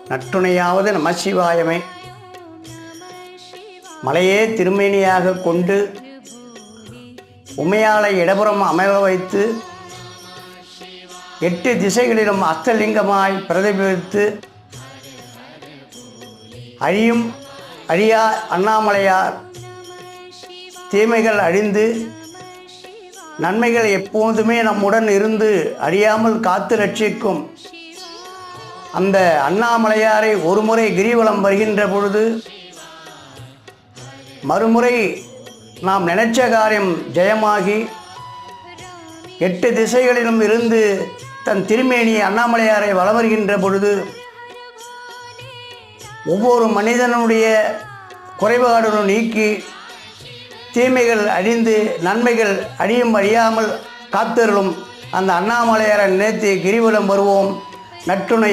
நற்றுணையாவது நமசிவாயமே. மலையே திருமேனியாக கொண்டு உமையாளை இடப்புறம் அமைவ வைத்து 8 திசைகளிலும் அஸ்தலிங்கமாய் பிரதிபலித்து அழியா அண்ணாமலையார் தீமைகள் அழிந்து நன்மைகள் எப்போதுமே நம்முடன் இருந்து அழியாமல் காத்து ரட்சிக்கும் அந்த அண்ணாமலையாரை ஒருமுறை கிரிவலம் வருகின்ற பொழுது மறுமுறை நாம் நினைச்ச காரியம் ஜெயமாகி 8 திசைகளிலும் இருந்து தன் திருமேனி அண்ணாமலையாரை வலம் வருகின்ற பொழுது ஒவ்வொரு மனிதனுடைய குறைபாடுகளும் நீக்கி தீமைகள் அழிந்து நன்மைகள் அழியாமல் காத்தருளும் அந்த அண்ணாமலையாரை நினைத்து கிரிவலம் வருவோம். நற்றுணை